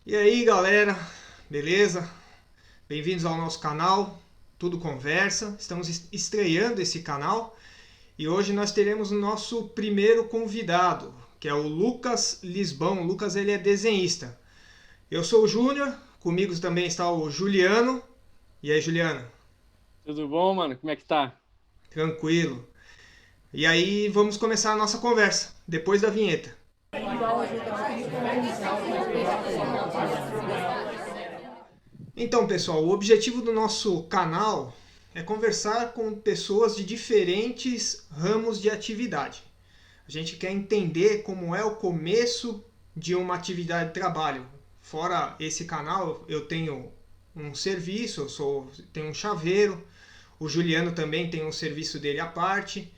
E aí, galera, beleza? Bem-vindos ao nosso canal Tudo Conversa. Estamos estreando esse canal e hoje nós teremos o nosso primeiro convidado, que é o Lucas Lisbão. O Lucas, ele é desenhista. Eu sou o Júnior, comigo também está o Juliano. E aí, Juliano? Tudo bom, mano? Como é que tá? Tranquilo. E aí, vamos começar a nossa conversa depois da vinheta. Então, pessoal, o objetivo do nosso canal é conversar com pessoas de diferentes ramos de atividade. A gente quer entender como é o começo de uma atividade de trabalho. Fora esse canal, eu tenho um serviço, tenho um chaveiro, o Juliano também tem um serviço dele à parte.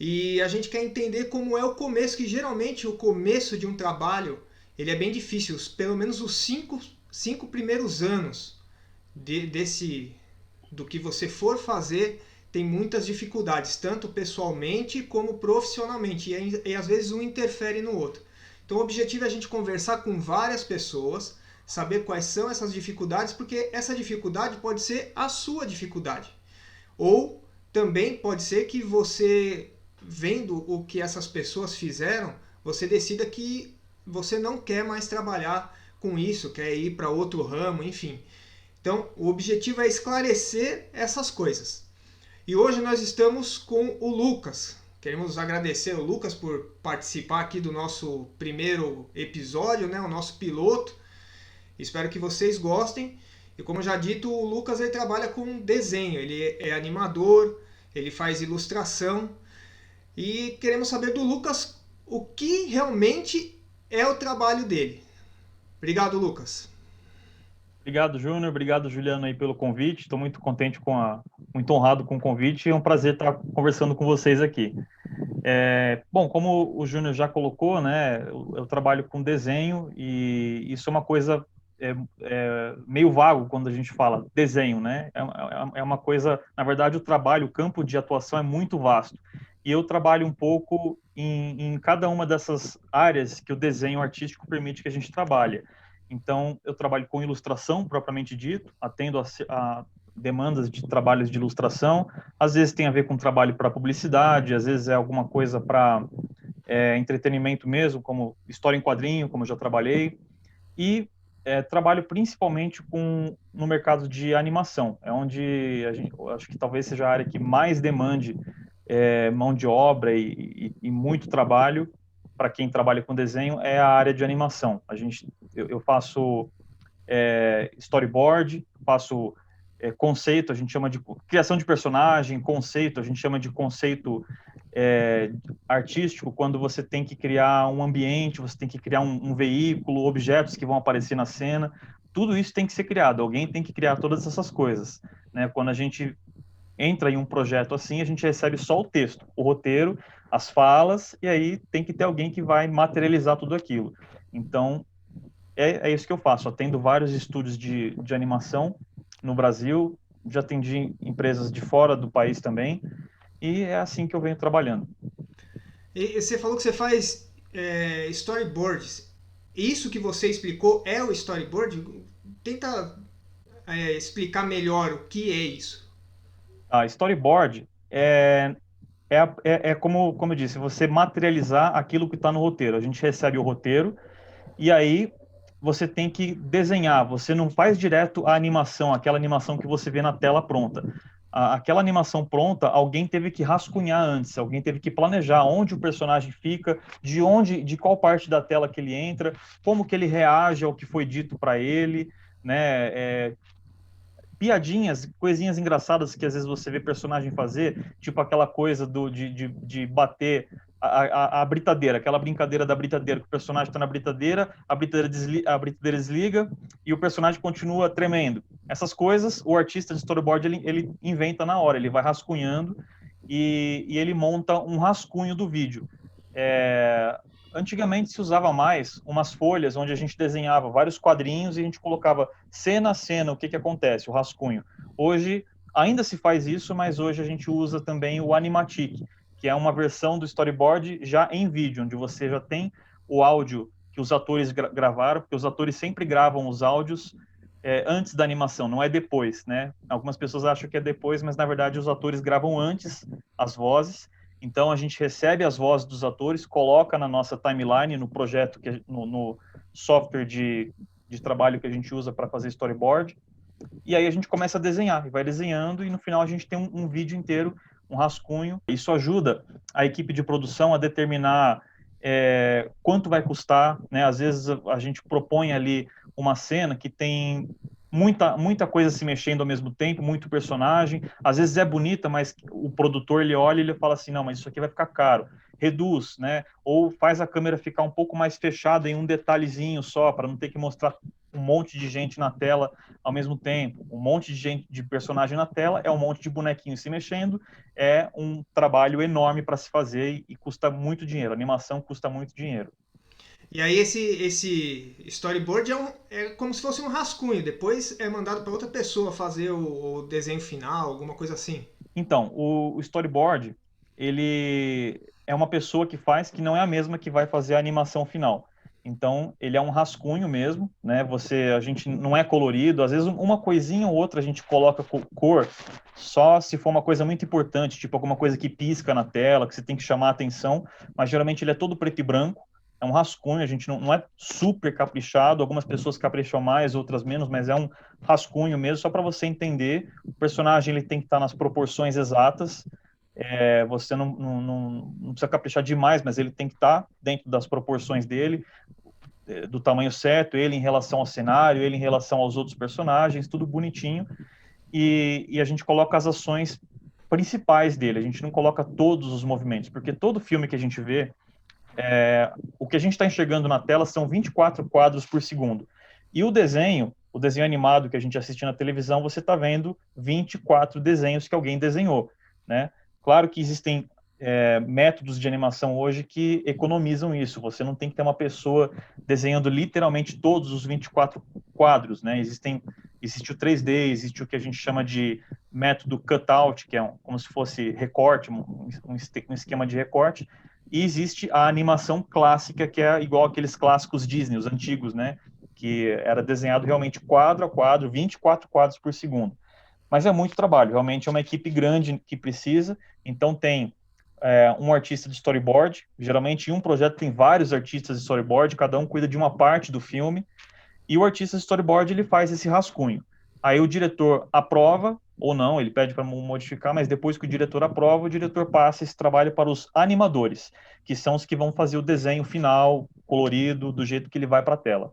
E a gente quer entender como é o começo, que geralmente o começo de um trabalho ele é bem difícil, pelo menos os cinco primeiros anos desse do que você for fazer tem muitas dificuldades, tanto pessoalmente como profissionalmente, e às vezes um interfere no outro. Então o objetivo é a gente conversar com várias pessoas, saber quais são essas dificuldades, porque essa dificuldade pode ser a sua dificuldade. Ou também pode ser que você, vendo o que essas pessoas fizeram, você decida que você não quer mais trabalhar com isso, quer ir para outro ramo, enfim. Então, o objetivo é esclarecer essas coisas. E hoje nós estamos com o Lucas. Queremos agradecer o Lucas por participar aqui do nosso primeiro episódio, né, o nosso piloto. Espero que vocês gostem. E como já dito, o Lucas ele trabalha com desenho, ele é animador, ele faz ilustração. E queremos saber do Lucas o que realmente é o trabalho dele. Obrigado, Lucas. Obrigado, Júnior. Obrigado, Juliano, aí pelo convite. Estou muito contente muito honrado com o convite. É um prazer estar conversando com vocês aqui. Bom, como o Júnior já colocou, né, eu trabalho com desenho e isso é uma coisa meio vago quando a gente fala desenho, né? É uma coisa, na verdade, o trabalho, o campo de atuação é muito vasto. E eu trabalho um pouco em cada uma dessas áreas que o desenho artístico permite que a gente trabalhe. Então, eu trabalho com ilustração, propriamente dito, atendo a demandas de trabalhos de ilustração. Às vezes tem a ver com trabalho para publicidade, às vezes é alguma coisa para entretenimento mesmo, como história em quadrinho, como eu já trabalhei. E trabalho principalmente no mercado de animação, é onde eu acho que talvez seja a área que mais demande mão de obra e muito trabalho para quem trabalha com desenho é a área de animação. Eu faço storyboard, faço conceito, a gente chama de criação de personagem, conceito, a gente chama de conceito artístico, quando você tem que criar um ambiente, você tem que criar um veículo, objetos que vão aparecer na cena, tudo isso tem que ser criado, alguém tem que criar todas essas coisas, né? Quando a gente entra em um projeto assim, a gente recebe só o texto, o roteiro, as falas, e aí tem que ter alguém que vai materializar tudo aquilo. Então, é isso que eu faço. Atendo vários estúdios de animação no Brasil, já atendi empresas de fora do país também, e é assim que eu venho trabalhando. E você falou que você faz storyboards. Isso que você explicou é o storyboard? Tenta explicar melhor o que é isso. A storyboard é como eu disse, você materializar aquilo que está no roteiro. A gente recebe o roteiro e aí você tem que desenhar. Você não faz direto a animação, aquela animação que você vê na tela pronta. Aquela animação pronta, alguém teve que rascunhar antes, alguém teve que planejar onde o personagem fica, de qual parte da tela que ele entra, como que ele reage ao que foi dito para ele, né? Piadinhas, coisinhas engraçadas que às vezes você vê personagem fazer, tipo aquela coisa de bater a britadeira, aquela brincadeira da britadeira, que o personagem está na britadeira, a britadeira desliga e o personagem continua tremendo. Essas coisas, o artista de storyboard, ele inventa na hora, ele vai rascunhando e ele monta um rascunho do vídeo. É, Antigamente se usava mais umas folhas onde a gente desenhava vários quadrinhos e a gente colocava cena a cena o que acontece, o rascunho. Hoje ainda se faz isso, mas hoje a gente usa também o Animatic, que é uma versão do storyboard já em vídeo, onde você já tem o áudio que os atores gravaram, porque os atores sempre gravam os áudios antes da animação, não é depois, né? Algumas pessoas acham que é depois, mas na verdade os atores gravam antes as vozes. Então a gente recebe as vozes dos atores, coloca na nossa timeline, no projeto, no software de trabalho que a gente usa para fazer storyboard, e aí a gente começa a desenhar, e vai desenhando, e no final a gente tem um vídeo inteiro, um rascunho. Isso ajuda a equipe de produção a determinar quanto vai custar, né? Às vezes a gente propõe ali uma cena que tem muita coisa se mexendo ao mesmo tempo, muito personagem, às vezes é bonita, mas o produtor, ele olha e ele fala assim, não, mas isso aqui vai ficar caro, reduz, né? Ou faz a câmera ficar um pouco mais fechada em um detalhezinho só, para não ter que mostrar um monte de gente na tela ao mesmo tempo. Um monte de gente, de personagem na tela, é um monte de bonequinho se mexendo, é um trabalho enorme para se fazer e custa muito dinheiro. A animação custa muito dinheiro. E aí esse storyboard é como se fosse um rascunho, depois é mandado para outra pessoa fazer o desenho final, alguma coisa assim. Então, o storyboard, ele é uma pessoa que faz, que não é a mesma que vai fazer a animação final. Então, ele é um rascunho mesmo, né? A gente não é colorido, às vezes uma coisinha ou outra a gente coloca cor, só se for uma coisa muito importante, tipo alguma coisa que pisca na tela, que você tem que chamar a atenção, mas geralmente ele é todo preto e branco, é um rascunho, a gente não é super caprichado, algumas pessoas capricham mais, outras menos, mas é um rascunho mesmo, só para você entender. O personagem ele tem que estar nas proporções exatas, você não precisa caprichar demais, mas ele tem que estar dentro das proporções dele, do tamanho certo, ele em relação ao cenário, ele em relação aos outros personagens, tudo bonitinho, e a gente coloca as ações principais dele, a gente não coloca todos os movimentos, porque todo filme que a gente vê, o que a gente está enxergando na tela são 24 quadros por segundo. E o desenho animado que a gente assiste na televisão, você está vendo 24 desenhos que alguém desenhou, né? Claro que existem métodos de animação hoje que economizam isso. Você não tem que ter uma pessoa desenhando literalmente todos os 24 quadros, né? Existe o 3D, existe o que a gente chama de método cutout, que é como se fosse recorte, um esquema de recorte, e existe a animação clássica, que é igual aqueles clássicos Disney, os antigos, né? Que era desenhado realmente quadro a quadro, 24 quadros por segundo. Mas é muito trabalho, realmente é uma equipe grande que precisa, então tem um artista de storyboard, geralmente em um projeto tem vários artistas de storyboard, cada um cuida de uma parte do filme, e o artista de storyboard ele faz esse rascunho. Aí o diretor aprova, ou não, ele pede para modificar, mas depois que o diretor aprova, o diretor passa esse trabalho para os animadores, que são os que vão fazer o desenho final, colorido, do jeito que ele vai para a tela.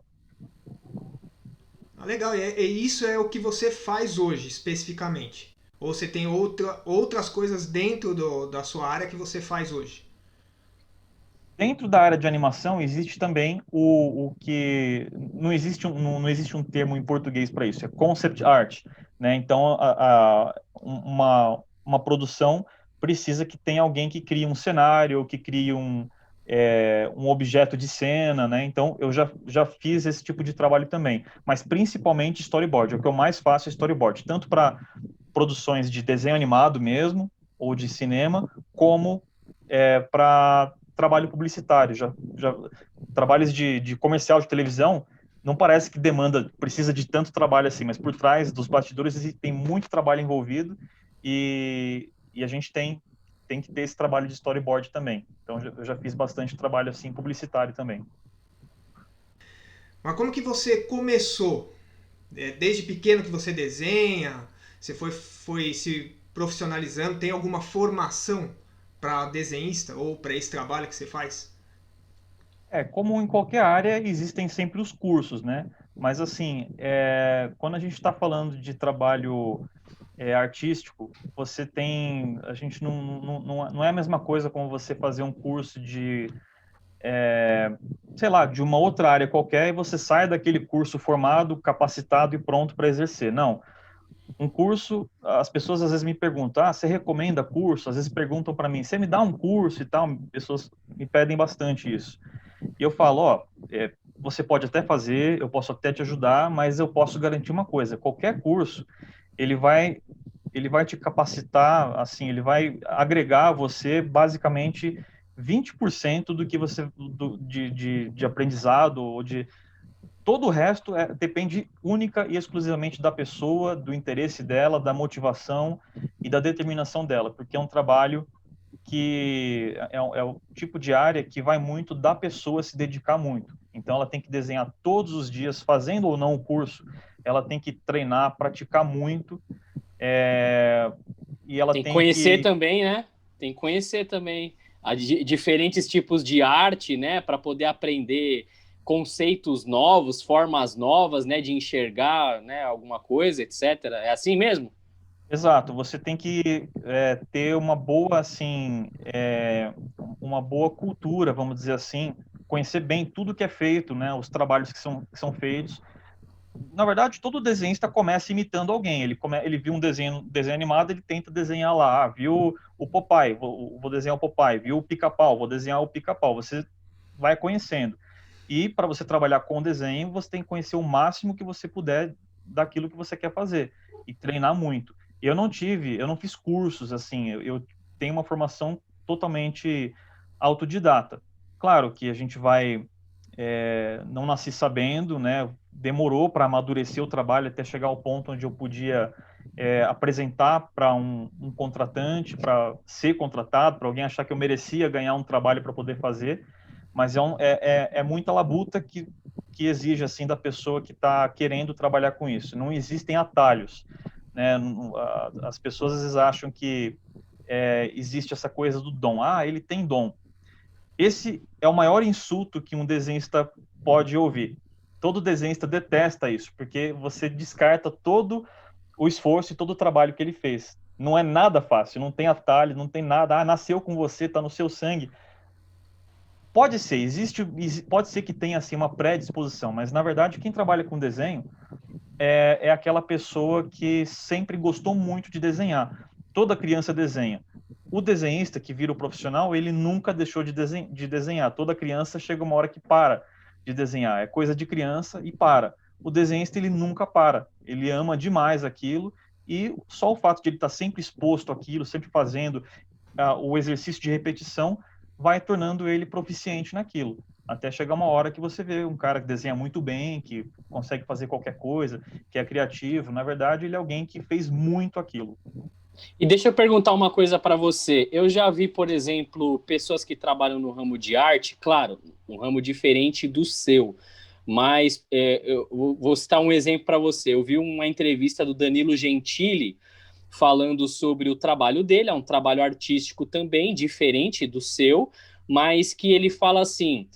Legal, e isso é o que você faz hoje, especificamente? Ou você tem outras coisas dentro da sua área que você faz hoje? Dentro da área de animação existe também o que não existe um termo em português para isso, é concept art, né? Então uma produção precisa que tenha alguém que crie um cenário, que crie um objeto de cena, né? Então eu já fiz esse tipo de trabalho também, mas principalmente storyboard. O que eu mais faço é storyboard, tanto para produções de desenho animado mesmo ou de cinema, como para trabalho publicitário, trabalhos de comercial de televisão, não parece que precisa de tanto trabalho assim, mas por trás dos bastidores tem muito trabalho envolvido e a gente tem que ter esse trabalho de storyboard também. Então eu já fiz bastante trabalho assim publicitário também. Mas como que você começou? Desde pequeno que você desenha? Você foi se profissionalizando? Tem alguma formação para desenhista ou para esse trabalho que você faz? Como em qualquer área, existem sempre os cursos, né? Mas, assim, quando a gente está falando de trabalho artístico, a gente não é a mesma coisa como você fazer um curso sei lá, de uma outra área qualquer e você sai daquele curso formado, capacitado e pronto para exercer. Não. Um curso, as pessoas às vezes me perguntam, você recomenda curso? Às vezes perguntam para mim, você me dá um curso e tal? Pessoas me pedem bastante isso. E eu falo, você pode até fazer, eu posso até te ajudar, mas eu posso garantir uma coisa, qualquer curso, ele vai te capacitar, assim, ele vai agregar a você, basicamente, 20% do que você de aprendizado ou de todo o resto depende única e exclusivamente da pessoa, do interesse dela, da motivação e da determinação dela, porque é um trabalho que é o tipo de área que vai muito da pessoa se dedicar muito. Então, ela tem que desenhar todos os dias, fazendo ou não o curso, ela tem que treinar, praticar muito, e ela Tem que tem conhecer que... também, né? Tem que conhecer também diferentes tipos de arte, né? Para poder aprender conceitos novos, formas novas, né? De enxergar, né? Alguma coisa, etc. É assim mesmo? Exato, você tem que ter uma boa, assim, uma boa cultura, vamos dizer assim, conhecer bem tudo que é feito, né? Os trabalhos que são feitos. Na verdade, todo desenhista começa imitando alguém. Ele viu um desenho animado, ele tenta desenhar lá. Ah, viu o Popeye, vou desenhar o Popeye. Viu o Pica-Pau, vou desenhar o Pica-Pau. Você vai conhecendo. E para você trabalhar com desenho, você tem que conhecer o máximo que você puder daquilo que você quer fazer e treinar muito. Eu não fiz cursos assim. Eu tenho uma formação totalmente autodidata. Claro que a gente vai não nasci sabendo, né? Demorou para amadurecer o trabalho até chegar ao ponto onde eu podia apresentar para um contratante, para ser contratado, para alguém achar que eu merecia ganhar um trabalho para poder fazer. Mas é muita labuta que exige assim da pessoa que está querendo trabalhar com isso. Não existem atalhos, né? As pessoas às vezes acham que existe essa coisa do dom. Ah, ele tem dom. Esse é o maior insulto que um desenhista pode ouvir. Todo desenhista detesta isso, porque você descarta todo o esforço e todo o trabalho que ele fez. Não é nada fácil, não tem atalho, não tem nada. Ah, nasceu com você, está no seu sangue. Pode ser, pode ser que tenha assim uma predisposição, mas na verdade quem trabalha com desenho é aquela pessoa que sempre gostou muito de desenhar. Toda criança desenha. O desenhista que vira o profissional, ele nunca deixou de desenhar. Toda criança chega uma hora que para de desenhar. É coisa de criança e para. O desenhista, ele nunca para. Ele ama demais aquilo e só o fato de ele estar sempre exposto àquilo, sempre fazendo o exercício de repetição, vai tornando ele proficiente naquilo. Até chegar uma hora que você vê um cara que desenha muito bem, que consegue fazer qualquer coisa, que é criativo. Na verdade, ele é alguém que fez muito aquilo. E deixa eu perguntar uma coisa para você. Eu já vi, por exemplo, pessoas que trabalham no ramo de arte, claro, um ramo diferente do seu, mas eu vou citar um exemplo para você. Eu vi uma entrevista do Danilo Gentili falando sobre o trabalho dele, é um trabalho artístico também, diferente do seu, mas que ele fala assim,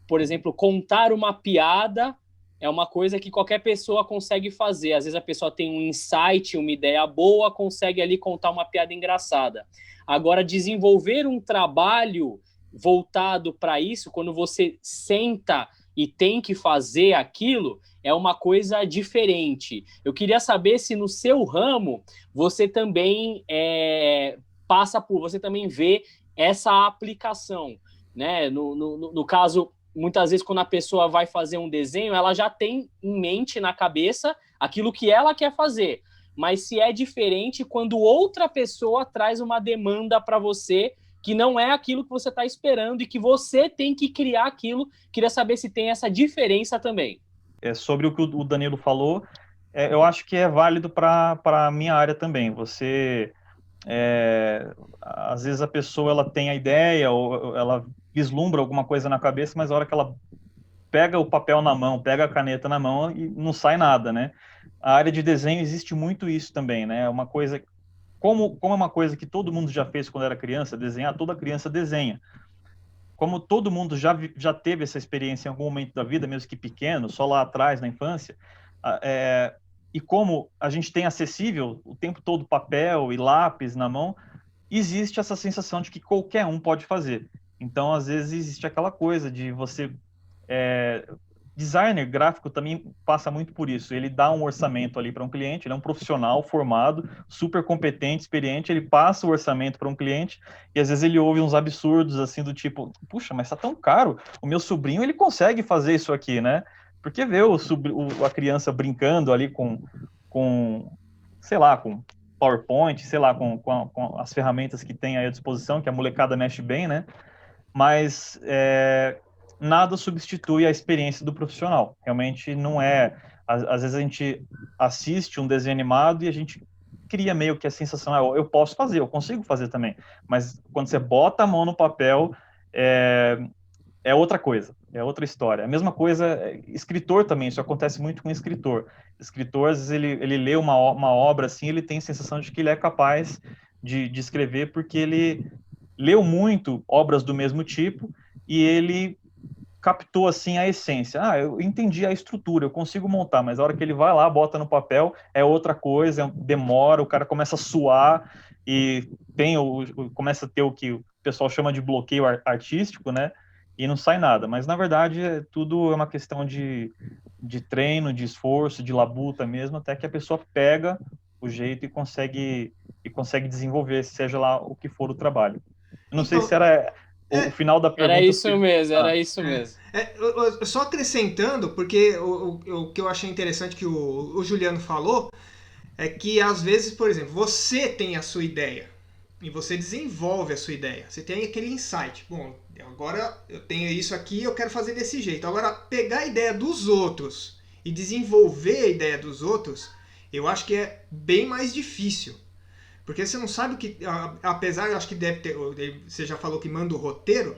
por exemplo, contar uma piada é uma coisa que qualquer pessoa consegue fazer. Às vezes a pessoa tem um insight, uma ideia boa, consegue ali contar uma piada engraçada. Agora, desenvolver um trabalho voltado para isso, quando você senta e tem que fazer aquilo, é uma coisa diferente. Eu queria saber se no seu ramo você também você também vê essa aplicação, né? No caso, muitas vezes quando a pessoa vai fazer um desenho, ela já tem em mente na cabeça aquilo que ela quer fazer. Mas se é diferente quando outra pessoa traz uma demanda para você que não é aquilo que você está esperando e que você tem que criar aquilo. Queria saber se tem essa diferença também. Sobre o que o Danilo falou, eu acho que é válido para a minha área também. Às vezes a pessoa ela tem a ideia ou ela vislumbra alguma coisa na cabeça, mas a hora que ela pega o papel na mão, pega a caneta na mão e não sai nada, né? A área de desenho existe muito isso também, né? É uma coisa, como é uma coisa que todo mundo já fez quando era criança, desenhar, toda criança desenha. Como todo mundo já teve essa experiência em algum momento da vida, mesmo que pequeno, só lá atrás, na infância, e como a gente tem acessível o tempo todo papel e lápis na mão, existe essa sensação de que qualquer um pode fazer. Então, às vezes, existe aquela coisa de você... designer gráfico também passa muito por isso. Ele dá um orçamento ali para um cliente, ele é um profissional formado, super competente, experiente, ele passa o orçamento para um cliente e às vezes ele ouve uns absurdos assim do tipo, puxa, mas tá tão caro, o meu sobrinho ele consegue fazer isso aqui, né? Porque vê a criança brincando ali com sei lá, com PowerPoint, sei lá, com as ferramentas que tem aí à disposição, que a molecada mexe bem, né? Mas nada substitui a experiência do profissional. Realmente não é... Às vezes a gente assiste um desenho animado e a gente cria meio que a sensação, eu posso fazer, eu consigo fazer também. Mas quando você bota a mão no papel, é outra coisa, é outra história. A mesma coisa, escritor também, isso acontece muito com escritor. Escritor, às vezes, ele lê uma obra assim, ele tem a sensação de que ele é capaz de escrever porque ele leu muito obras do mesmo tipo e ele captou assim a essência. Eu entendi a estrutura, eu consigo montar, mas a hora que ele vai lá, bota no papel, é outra coisa, demora, o cara começa a suar e começa a ter o que o pessoal chama de bloqueio artístico, né? E não sai nada. Mas na verdade tudo é uma questão de treino, de esforço, de labuta mesmo, até que a pessoa pega o jeito e consegue desenvolver, seja lá o que for o trabalho. Eu não sei se Então, era o final da Era pergunta. isso mesmo, era isso mesmo. só acrescentando, porque o que eu achei interessante que o Juliano falou é que às vezes, por exemplo, você tem a sua ideia e você desenvolve a sua ideia. Você tem aquele insight. Bom, agora eu tenho isso aqui, eu quero fazer desse jeito. Agora, pegar a ideia dos outros e desenvolver a ideia dos outros, eu acho que é bem mais difícil. Porque você não sabe o que... Apesar, eu acho que deve ter... Você já falou que manda o roteiro,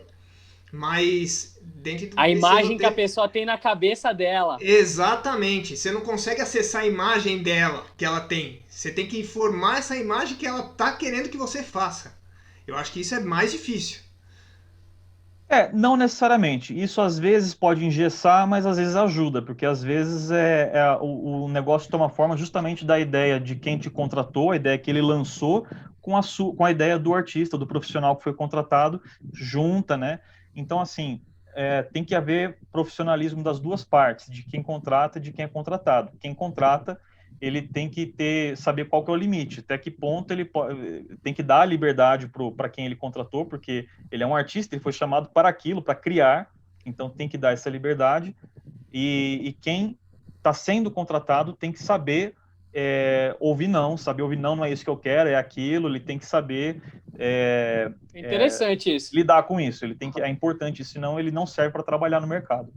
mas dentro A desse imagem roteiro... que a pessoa tem na cabeça dela. Exatamente. Você não consegue acessar a imagem dela, que ela tem. Você tem que informar essa imagem que ela está querendo que você faça. Eu acho que isso é mais difícil. Não necessariamente. Isso às vezes pode engessar, mas às vezes ajuda, porque às vezes o negócio toma forma justamente da ideia de quem te contratou, a ideia que ele lançou, com a ideia do artista, do profissional que foi contratado, junta, né? Então, assim, tem que haver profissionalismo das duas partes, de quem contrata e de quem é contratado. Quem contrata, ele tem que saber qual que é o limite, até que ponto ele tem que dar a liberdade para quem ele contratou, porque ele é um artista, ele foi chamado para aquilo, para criar, então tem que dar essa liberdade, e quem está sendo contratado tem que saber ouvir não, não é isso que eu quero, é aquilo, ele tem que saber Interessante isso. lidar com isso, é importante, senão ele não serve para trabalhar no mercado.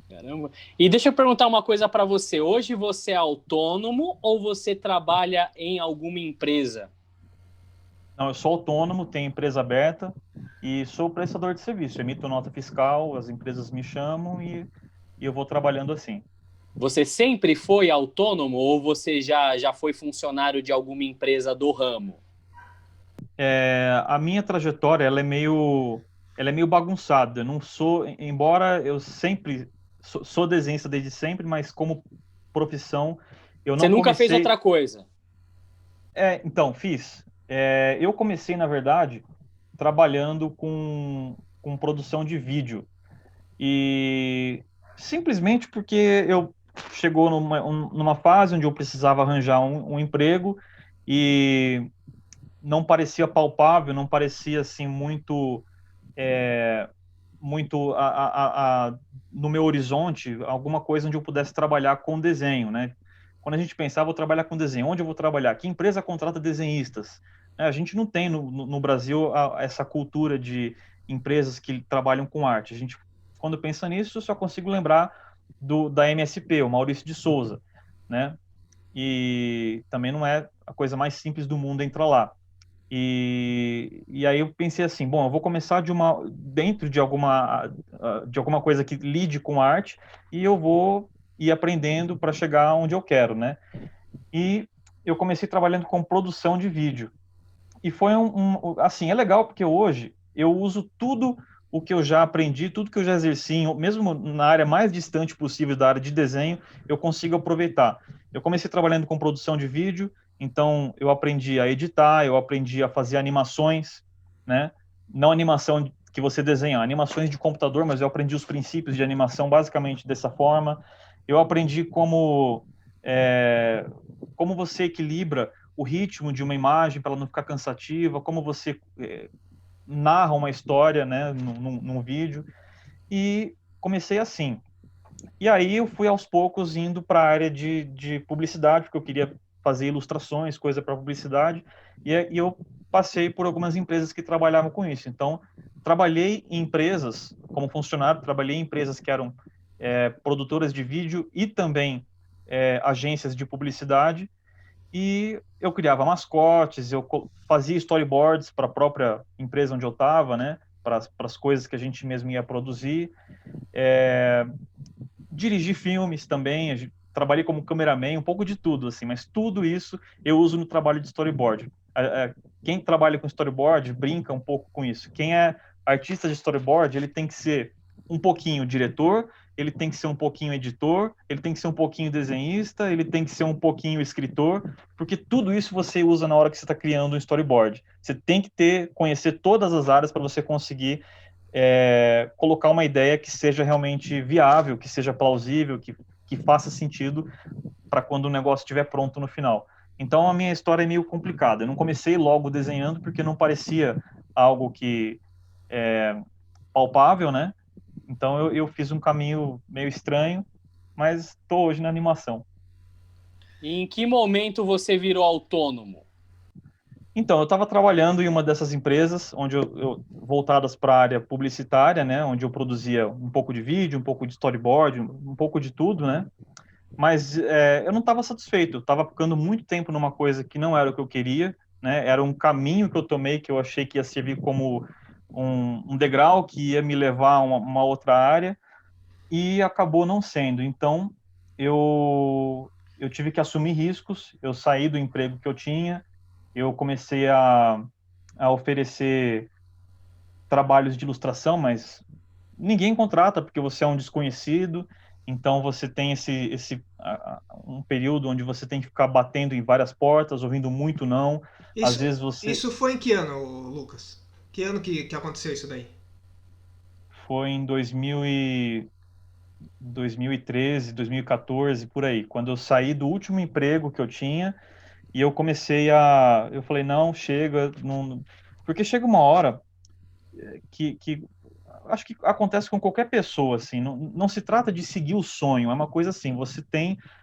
Caramba. E deixa eu perguntar uma coisa para você. Hoje você é autônomo ou você trabalha em alguma empresa? Não, eu sou autônomo, tenho empresa aberta e sou prestador de serviço. Emito nota fiscal, as empresas me chamam e eu vou trabalhando assim. Você sempre foi autônomo ou você já foi funcionário de alguma empresa do ramo? A minha trajetória ela é meio bagunçada. Eu não sou, embora eu sempre sou desenhista desde sempre, mas como profissão eu Você não nunca fez comecei. outra coisa? Então fiz. Eu comecei na verdade trabalhando com produção de vídeo e simplesmente porque eu chegou numa fase onde eu precisava arranjar um emprego e não parecia palpável, não parecia assim muito muito no meu horizonte alguma coisa onde eu pudesse trabalhar com desenho, né? Quando a gente pensava, vou trabalhar com desenho, onde eu vou trabalhar? Que empresa contrata desenhistas? A gente não tem no Brasil essa cultura de empresas que trabalham com arte. A gente, quando pensa nisso, eu só consigo lembrar da MSP, o Maurício de Souza, né? E também não é a coisa mais simples do mundo entrar lá. E aí eu pensei assim, bom, eu vou começar dentro de alguma coisa que lide com arte e eu vou ir aprendendo para chegar onde eu quero, né? E eu comecei trabalhando com produção de vídeo. E foi assim, é legal porque hoje eu uso tudo o que eu já aprendi, tudo que eu já exerci, mesmo na área mais distante possível da área de desenho, eu consigo aproveitar. Eu comecei trabalhando com produção de vídeo, então eu aprendi a editar, eu aprendi a fazer animações, né? Não animação que você desenha, animações de computador, mas eu aprendi os princípios de animação basicamente dessa forma. Eu aprendi como você equilibra o ritmo de uma imagem para ela não ficar cansativa, como você narra uma história, né, num vídeo, e comecei assim. E aí eu fui aos poucos indo para a área de publicidade, porque eu queria fazer ilustrações, coisa para publicidade, e eu passei por algumas empresas que trabalhavam com isso. Então, trabalhei em empresas, como funcionário, trabalhei em empresas que eram produtoras de vídeo e também agências de publicidade, e eu criava mascotes, eu fazia storyboards para a própria empresa onde eu estava, né, para as coisas que a gente mesmo ia produzir, dirigi filmes também, trabalhei como cameraman, um pouco de tudo, assim, mas tudo isso eu uso no trabalho de storyboard. Quem trabalha com storyboard brinca um pouco com isso. Quem é artista de storyboard, ele tem que ser um pouquinho diretor, ele tem que ser um pouquinho editor, ele tem que ser um pouquinho desenhista, ele tem que ser um pouquinho escritor, porque tudo isso você usa na hora que você está criando um storyboard. Você tem que conhecer todas as áreas para você conseguir colocar uma ideia que seja realmente viável, que seja plausível, que faça sentido para quando o negócio estiver pronto no final. Então, a minha história é meio complicada. Eu não comecei logo desenhando porque não parecia algo que palpável, né? Então, eu fiz um caminho meio estranho, mas estou hoje na animação. E em que momento você virou autônomo? Então, eu estava trabalhando em uma dessas empresas, onde voltadas para a área publicitária, né? Onde eu produzia um pouco de vídeo, um pouco de storyboard, um pouco de tudo, né? Mas eu não estava satisfeito. Eu estava ficando muito tempo numa coisa que não era o que eu queria, né? Era um caminho que eu tomei que eu achei que ia servir como um degrau que ia me levar a uma outra área e acabou não sendo. Então, eu tive que assumir riscos. Eu saí do emprego que eu tinha. Eu comecei a oferecer trabalhos de ilustração, mas ninguém contrata porque você é um desconhecido. Então você tem um período onde você tem que ficar batendo em várias portas, ouvindo muito não. Às vezes Isso foi em que ano, Lucas? Que ano que aconteceu isso daí? Foi em 2013, 2014, por aí, quando eu saí do último emprego que eu tinha e eu eu falei, não, chega, não, porque chega uma hora que acho que acontece com qualquer pessoa, assim, não se trata de seguir o sonho, é uma coisa assim,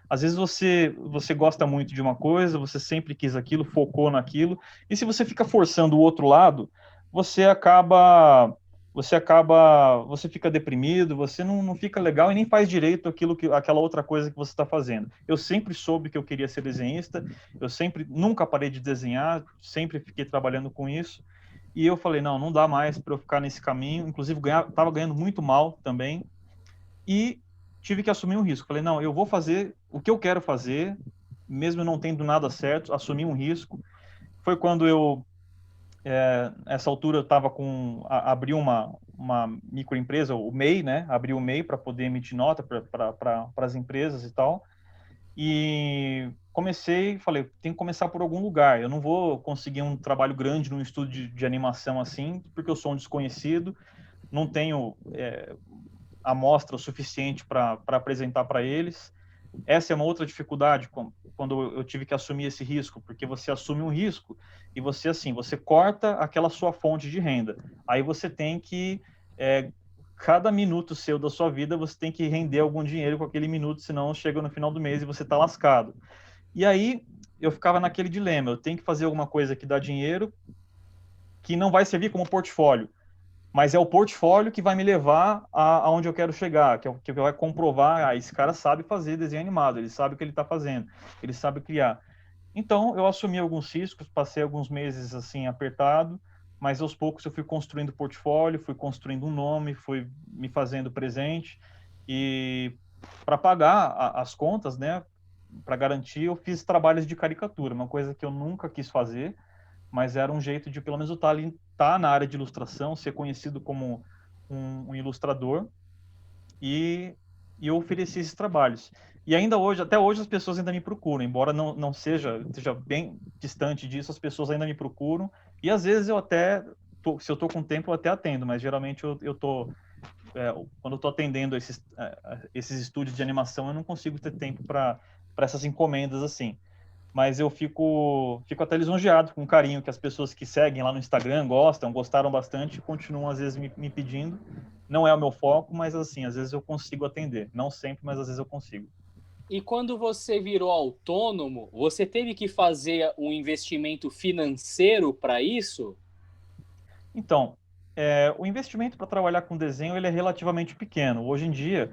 às vezes você gosta muito de uma coisa, você sempre quis aquilo, focou naquilo, e se você fica forçando o outro lado, você acaba, você fica deprimido, você não fica legal e nem faz direito aquela outra coisa que você está fazendo. Eu sempre soube que eu queria ser desenhista, nunca parei de desenhar, sempre fiquei trabalhando com isso, e eu falei, não dá mais para eu ficar nesse caminho. Inclusive, estava ganhando muito mal também. E tive que assumir um risco. Falei, não, eu vou fazer o que eu quero fazer, mesmo não tendo nada certo, assumi um risco. Foi quando nessa altura, eu estava abri uma microempresa, o MEI, né? Abri o MEI para poder emitir nota para as empresas e tal. E falei, tem que começar por algum lugar. Eu não vou conseguir um trabalho grande num estúdio de animação assim, porque eu sou um desconhecido, não tenho amostra o suficiente para apresentar para eles. Essa é uma outra dificuldade quando eu tive que assumir esse risco, porque você assume um risco e você corta aquela sua fonte de renda. Aí você tem que cada minuto seu da sua vida, você tem que render algum dinheiro com aquele minuto, senão chega no final do mês e você está lascado. E aí eu ficava naquele dilema, eu tenho que fazer alguma coisa que dá dinheiro, que não vai servir como portfólio, mas é o portfólio que vai me levar aonde eu quero chegar, que vai comprovar, esse cara sabe fazer desenho animado, ele sabe o que ele está fazendo, ele sabe criar. Então, eu assumi alguns riscos, passei alguns meses assim apertado, mas aos poucos eu fui construindo portfólio, fui construindo um nome, fui me fazendo presente e para pagar as contas, né, para garantir, eu fiz trabalhos de caricatura, uma coisa que eu nunca quis fazer, mas era um jeito de pelo menos eu estar na área de ilustração, ser conhecido como um ilustrador e eu ofereci esses trabalhos. E ainda hoje, até hoje, as pessoas ainda me procuram, embora não seja bem distante disso, as pessoas ainda me procuram. E às vezes se eu estou com tempo, eu até atendo, mas geralmente quando eu estou atendendo esses estúdios de animação, eu não consigo ter tempo para essas encomendas assim. Mas eu fico até lisonjeado com o carinho que as pessoas que seguem lá no Instagram gostaram bastante e continuam às vezes me pedindo. Não é o meu foco, mas assim, às vezes eu consigo atender. Não sempre, mas às vezes eu consigo. E quando você virou autônomo, você teve que fazer um investimento financeiro para isso? Então, o investimento para trabalhar com desenho ele é relativamente pequeno. Hoje em dia,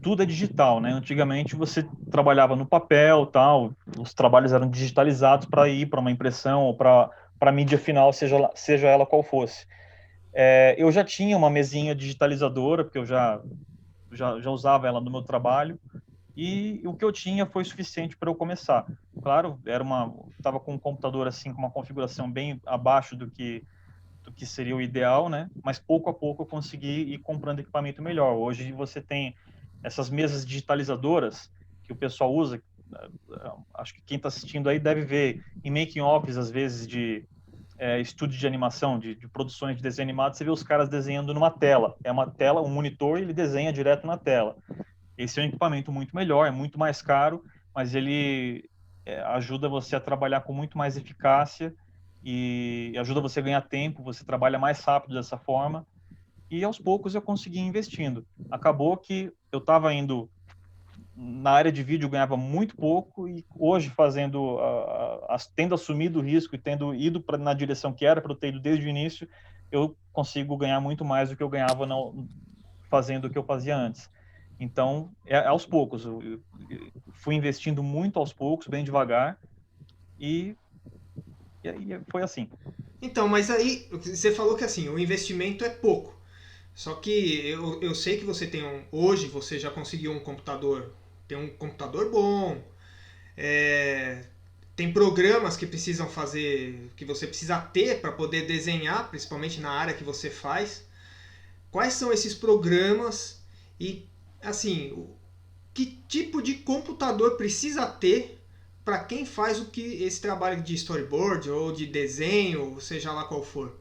tudo é digital, né? Antigamente você trabalhava no papel, tal, os trabalhos eram digitalizados para ir para uma impressão ou para mídia final, seja ela qual fosse. Eu já tinha uma mesinha digitalizadora, porque eu já usava ela no meu trabalho, e o que eu tinha foi suficiente para eu começar. Claro, estava com um computador assim com uma configuração bem abaixo do que seria o ideal, né? Mas pouco a pouco eu consegui ir comprando equipamento melhor. Hoje você tem essas mesas digitalizadoras que o pessoal usa. Acho que quem está assistindo aí deve ver em making offs às vezes de estúdio de animação, de produções de desenho animado, você vê os caras desenhando numa tela. É uma tela, um monitor, e ele desenha direto na tela. Esse é um equipamento muito melhor, é muito mais caro, mas ele ajuda você a trabalhar com muito mais eficácia e ajuda você a ganhar tempo, você trabalha mais rápido dessa forma. E aos poucos eu consegui investindo. Acabou que eu estava indo na área de vídeo, ganhava muito pouco, e hoje tendo assumido o risco e tendo ido na direção que era para eu ter ido desde o início, eu consigo ganhar muito mais do que eu ganhava fazendo o que eu fazia antes. Então, aos poucos. Eu fui investindo muito aos poucos, bem devagar, e aí foi assim. Então, mas aí você falou que assim, o investimento é pouco. Só que eu sei que você tem hoje você já conseguiu um computador, tem um computador bom, é, tem programas que precisam fazer, que você precisa ter para poder desenhar, principalmente na área que você faz. Quais são esses programas e assim, que tipo de computador precisa ter para quem faz esse trabalho de storyboard ou de desenho, seja lá qual for?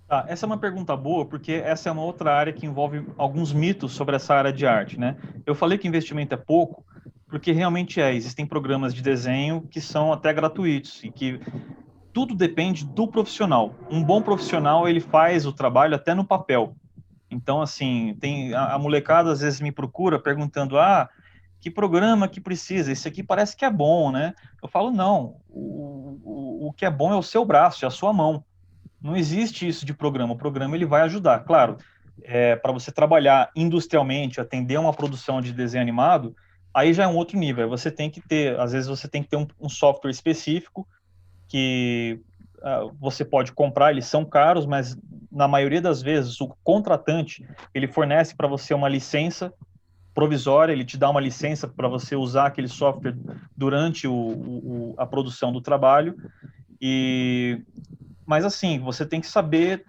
Tá, essa é uma pergunta boa, porque essa é uma outra área que envolve alguns mitos sobre essa área de arte, né? Eu falei que investimento é pouco, porque realmente existem programas de desenho que são até gratuitos e que tudo depende do profissional. Um bom profissional, ele faz o trabalho até no papel. Então, assim, tem a molecada às vezes me procura perguntando: que programa que precisa? Esse aqui parece que é bom, né? Eu falo: não, o que é bom é o seu braço, é a sua mão. Não existe isso de programa. O programa ele vai ajudar, claro. Para você trabalhar industrialmente, atender uma produção de desenho animado, aí já é um outro nível. Você tem que ter, às vezes você tem que ter um software específico que você pode comprar, eles são caros, mas na maioria das vezes o contratante ele fornece para você uma licença provisória, ele te dá uma licença para você usar aquele software durante a produção do trabalho. Mas assim, você tem que saber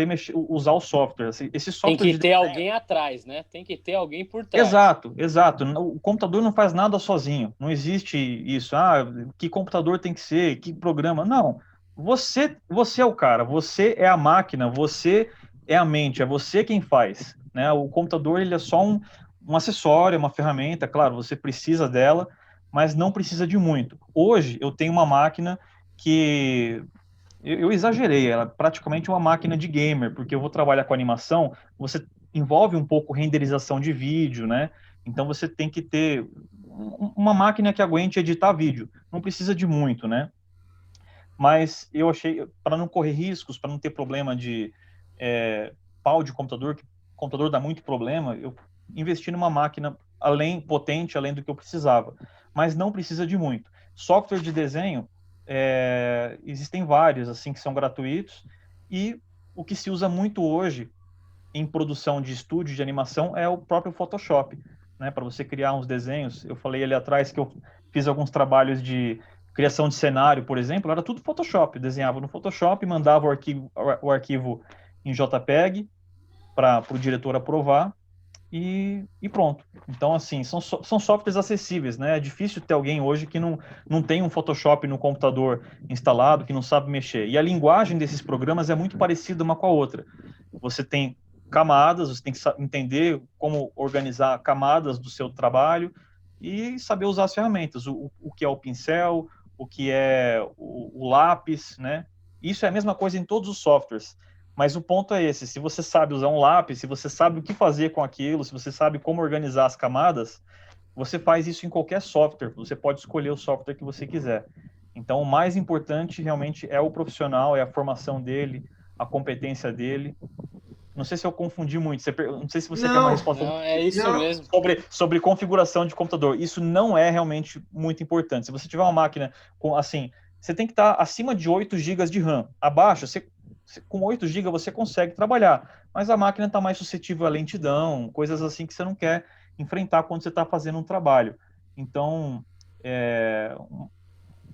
mexer, usar o software. Esse Tem software que de ter desenho. alguém atrás, né? Tem que ter alguém por trás. Exato, exato. O computador não faz nada sozinho. Não existe isso. Que computador tem que ser, que programa. Não. Você é o cara, você é a máquina, você é a mente, é você quem faz, né? O computador ele é só um acessório, uma ferramenta. Claro, você precisa dela, mas não precisa de muito. Hoje eu tenho uma máquina que eu exagerei, ela é praticamente uma máquina de gamer, porque eu vou trabalhar com animação, você envolve um pouco renderização de vídeo, né? Então você tem que ter uma máquina que aguente editar vídeo. Não precisa de muito, né? Mas eu achei, para não correr riscos, para não ter problema de pau de computador, que o computador dá muito problema, eu investi numa máquina potente, além do que eu precisava. Mas não precisa de muito. Software de desenho, existem vários, assim, que são gratuitos, e o que se usa muito hoje em produção de estúdio de animação é o próprio Photoshop, né? Para você criar uns desenhos. Eu falei ali atrás que eu fiz alguns trabalhos de criação de cenário, por exemplo, era tudo Photoshop. Eu desenhava no Photoshop, mandava o arquivo em JPEG para o diretor aprovar e pronto. Então, assim, são softwares acessíveis, né? É difícil ter alguém hoje que não tem um Photoshop no computador instalado, que não sabe mexer. E a linguagem desses programas é muito parecida uma com a outra. Você tem camadas, você tem que entender como organizar camadas do seu trabalho e saber usar as ferramentas, o que é o pincel, o que é o lápis, né? Isso é a mesma coisa em todos os softwares. Mas o ponto é esse, se você sabe usar um lápis, se você sabe o que fazer com aquilo, se você sabe como organizar as camadas, você faz isso em qualquer software, você pode escolher o software que você quiser. Então, o mais importante realmente é o profissional, é a formação dele, a competência dele. Não sei se eu confundi muito, não sei se você quer uma Não, resposta Não, é isso não. mesmo. sobre configuração de computador. Isso não é realmente muito importante. Se você tiver uma máquina com, assim, você tem que estar acima de 8 GB de RAM. Abaixo, com 8 GB você consegue trabalhar, mas a máquina está mais suscetível à lentidão, coisas assim que você não quer enfrentar quando você está fazendo um trabalho. Então,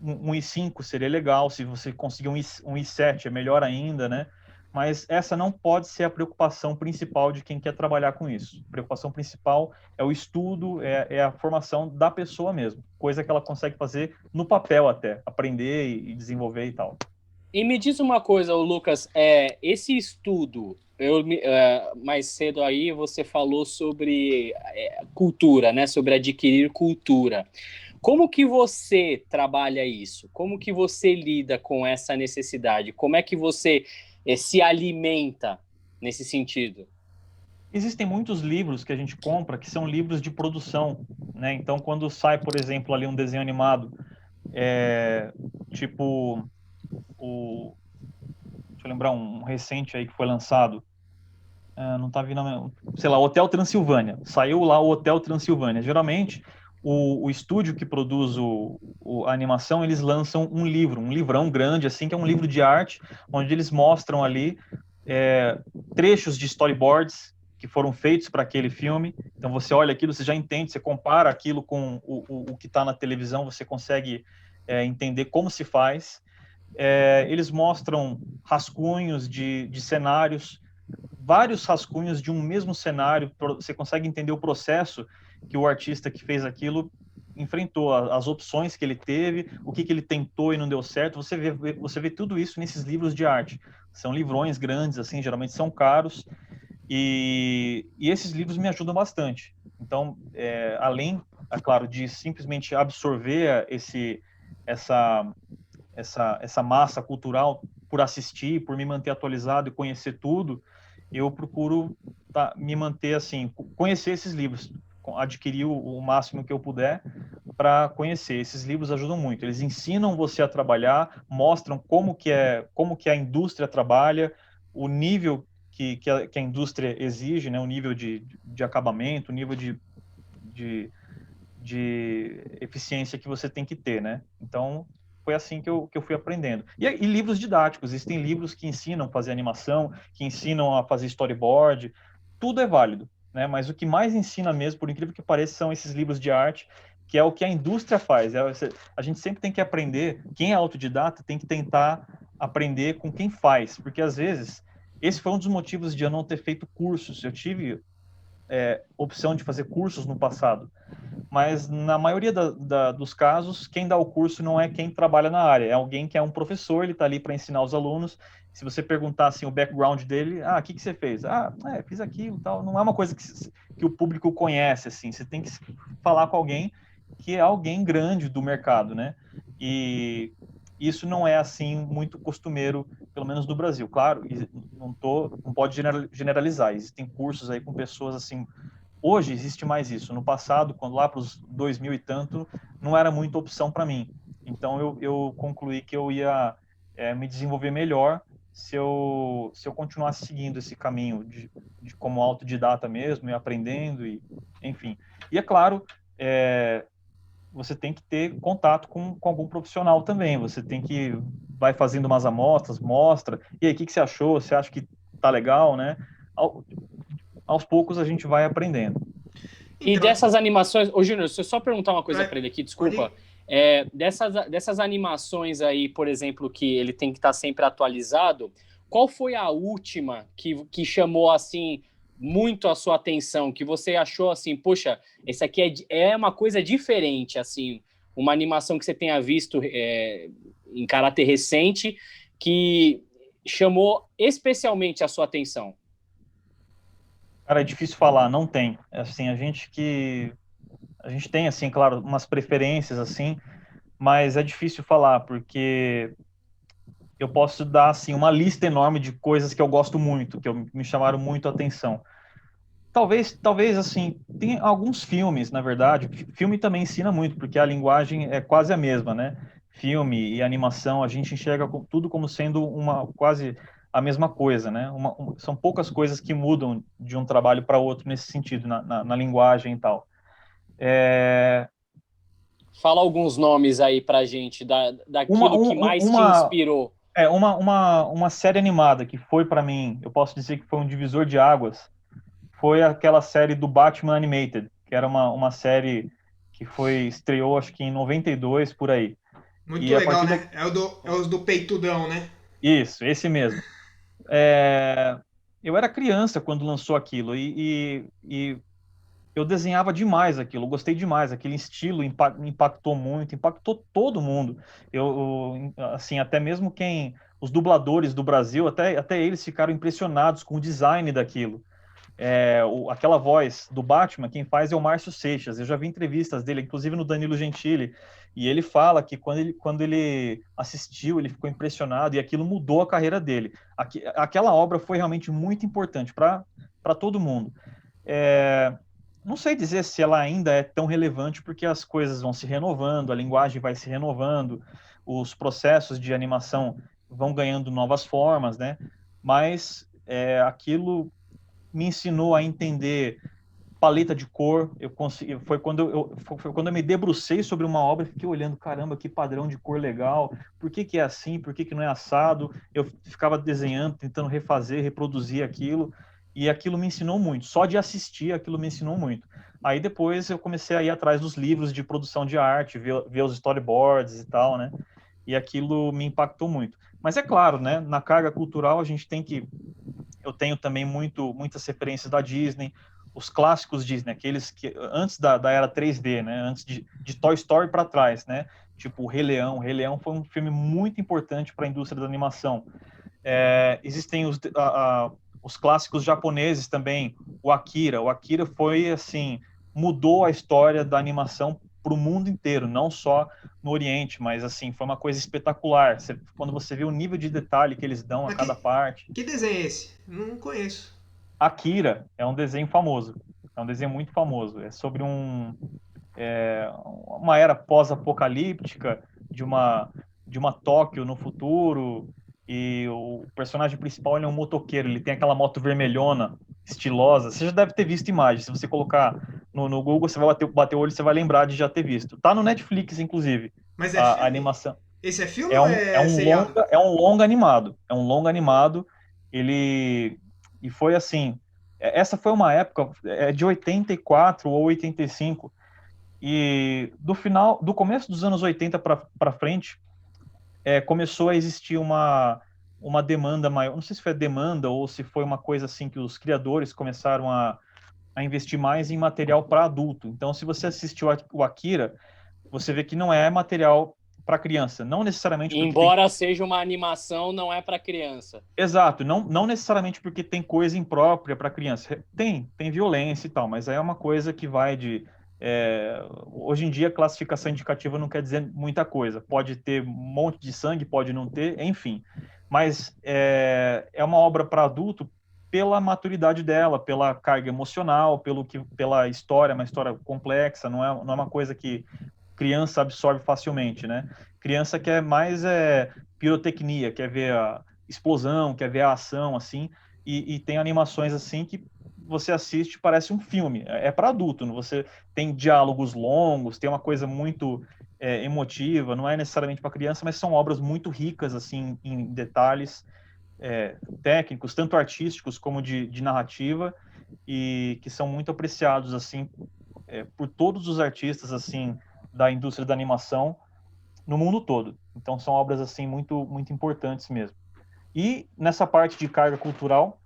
um i5 seria legal, se você conseguir um i7 é melhor ainda, né? Mas essa não pode ser a preocupação principal de quem quer trabalhar com isso. A preocupação principal é o estudo, é a formação da pessoa mesmo, coisa que ela consegue fazer no papel até, aprender e desenvolver e tal. E me diz uma coisa, Lucas, esse estudo, mais cedo aí você falou sobre cultura, né? Sobre adquirir cultura. Como que você trabalha isso? Como que você lida com essa necessidade? Como é que você se alimenta nesse sentido? Existem muitos livros que a gente compra que são livros de produção, né? Então, quando sai, por exemplo, ali um desenho animado, tipo deixa eu lembrar um recente aí que foi lançado, não tá vindo, sei lá, Hotel Transilvânia. Saiu lá o Hotel Transilvânia. Geralmente, o estúdio que produz a animação, eles lançam um livro, um livrão grande, assim, que é um livro de arte, onde eles mostram ali trechos de storyboards que foram feitos para aquele filme. Então, você olha aquilo, você já entende, você compara aquilo com o que está na televisão, você consegue entender como se faz. Eles mostram rascunhos de cenários, vários rascunhos de um mesmo cenário, você consegue entender o processo que o artista que fez aquilo enfrentou, as opções que ele teve, o que ele tentou e não deu certo. Você vê tudo isso nesses livros de arte. São livrões grandes, assim, geralmente são caros, e esses livros me ajudam bastante. Então, além, é claro, de simplesmente absorver essa massa cultural por assistir, por me manter atualizado e conhecer tudo, eu procuro me manter assim, conhecer esses livros, adquirir o máximo que eu puder para conhecer. Esses livros ajudam muito. Eles ensinam você a trabalhar, mostram como que a indústria trabalha, o nível que a indústria exige, né? O nível de acabamento, o nível de eficiência que você tem que ter, né? Então, foi assim que eu fui aprendendo. E livros didáticos, existem livros que ensinam a fazer animação, que ensinam a fazer storyboard, tudo é válido, né? Mas o que mais ensina mesmo, por incrível que pareça, são esses livros de arte, que é o que a indústria faz. A gente sempre tem que aprender, quem é autodidata tem que tentar aprender com quem faz, porque às vezes, esse foi um dos motivos de eu não ter feito cursos. Eu tive opção de fazer cursos no passado, mas na maioria dos casos, quem dá o curso não é quem trabalha na área, é alguém que é um professor, ele está ali para ensinar os alunos. Se você perguntar assim, o background dele, o que você fez? Fiz aquilo, tal. Não é uma coisa que o público conhece, assim, você tem que falar com alguém que é alguém grande do mercado, né? E isso não é, assim, muito costumeiro, pelo menos no Brasil. Claro, não pode generalizar, existem cursos aí com pessoas, assim. Hoje existe mais isso. No passado, quando lá para os 2000 e tanto, não era muita opção para mim. Então eu concluí que eu ia me desenvolver melhor se eu continuasse seguindo esse caminho de como autodidata mesmo, e aprendendo, e enfim. E é claro, você tem que ter contato com algum profissional também. Você tem que vai fazendo umas amostras, mostra. E aí, o que você achou? Você acha que tá legal, né? Aos poucos a gente vai aprendendo. E Então, dessas animações, Júnior, se eu só perguntar uma coisa para ele aqui, desculpa. Dessas animações aí, por exemplo, que ele tem que estar sempre atualizado, qual foi a última que chamou assim muito a sua atenção, que você achou assim, poxa, esse aqui é uma coisa diferente, assim, uma animação que você tenha visto em caráter recente que chamou especialmente a sua atenção? Cara, é difícil falar, não tem. Assim, a gente tem, assim, claro, umas preferências, assim, mas é difícil falar, porque eu posso dar assim uma lista enorme de coisas que eu gosto muito, me chamaram muito a atenção. Talvez assim, tem alguns filmes, na verdade. Filme também ensina muito, porque a linguagem é quase a mesma, né? Filme e animação, a gente enxerga tudo como sendo uma quase a mesma coisa, né? São poucas coisas que mudam de um trabalho para outro nesse sentido, na linguagem e tal. Fala alguns nomes aí pra gente Uma, daquilo que um- mais te uma, inspirou. uma série animada que foi para mim, eu posso dizer que foi um divisor de águas, foi aquela série do Batman Animated, que era uma série que estreou acho que em 92 por aí. Muito E a legal, partir da né? É os do peitudão, né? Isso, esse mesmo. Eu era criança quando lançou aquilo e eu desenhava demais aquilo, eu gostei demais, aquele estilo me impactou muito, impactou todo mundo. Assim, até mesmo os dubladores do Brasil, até eles ficaram impressionados com o design daquilo. Aquela voz do Batman, quem faz é o Márcio Seixas. Eu já vi entrevistas dele, inclusive no Danilo Gentili, e ele fala que quando ele assistiu, ele ficou impressionado e aquilo mudou a carreira dele. Aquela obra foi realmente muito importante para todo mundo. Não sei dizer se ela ainda é tão relevante, porque as coisas vão se renovando, a linguagem vai se renovando, os processos de animação vão ganhando novas formas, né? Mas aquilo me ensinou a entender paleta de cor. Foi quando eu me debrucei sobre uma obra e fiquei olhando, caramba, que padrão de cor legal, por que que é assim, por que que não é assado? Eu ficava desenhando, tentando refazer, reproduzir aquilo, e aquilo me ensinou muito. Só de assistir, aquilo me ensinou muito. Aí depois eu comecei a ir atrás dos livros de produção de arte, ver os storyboards e tal, né? E aquilo me impactou muito. Mas é claro, né? Na carga cultural a gente tem que eu tenho também muitas referências da Disney, os clássicos Disney, aqueles que antes da era 3D, né? Antes de Toy Story para trás, né? Tipo o Rei Leão. O Rei Leão foi um filme muito importante para a indústria da animação. Existem os clássicos japoneses também, o Akira. O Akira foi assim, mudou a história da animação para o mundo inteiro, não só no Oriente, mas assim, foi uma coisa espetacular. Quando você vê o nível de detalhe que eles dão a Mas cada parte. que desenho é esse? Não conheço. Akira é um desenho famoso, é um desenho muito famoso. É sobre uma era pós-apocalíptica de uma Tóquio no futuro, e o personagem principal ele é um motoqueiro, ele tem aquela moto vermelhona, estilosa. Você já deve ter visto imagens. Se você colocar no Google, você vai bater o olho e você vai lembrar de já ter visto. Tá no Netflix, inclusive, Mas é a filme? animação. Esse é filme ou é seriado? É um longa animado. É um longa animado. Ele e foi assim. Essa foi uma época de 84 ou 85 e do começo dos anos 80 para frente, começou a existir uma demanda maior. Não sei se foi a demanda ou se foi uma coisa assim que os criadores começaram a investir mais em material para adulto. Então, se você assistiu o Akira, você vê que não é material para criança, não necessariamente porque tem. Embora seja uma animação, não é para criança. Exato, não necessariamente porque tem coisa imprópria para criança. Tem violência e tal, mas aí é uma coisa que vai de. Hoje em dia, classificação indicativa não quer dizer muita coisa. Pode ter um monte de sangue, pode não ter, enfim. Mas é uma obra para adulto pela maturidade dela, pela carga emocional, pela história, uma história complexa, não é uma coisa que criança absorve facilmente, né? Criança quer mais pirotecnia, quer ver a explosão, quer ver a ação, assim, e tem animações assim que você assiste parece um filme. É para adulto, você tem diálogos longos, tem uma coisa muito emotiva, não é necessariamente para criança, mas são obras muito ricas assim em detalhes técnicos, tanto artísticos como de narrativa, e que são muito apreciados assim por todos os artistas assim da indústria da animação no mundo todo. Então são obras assim muito importantes mesmo. E nessa parte de carga cultural,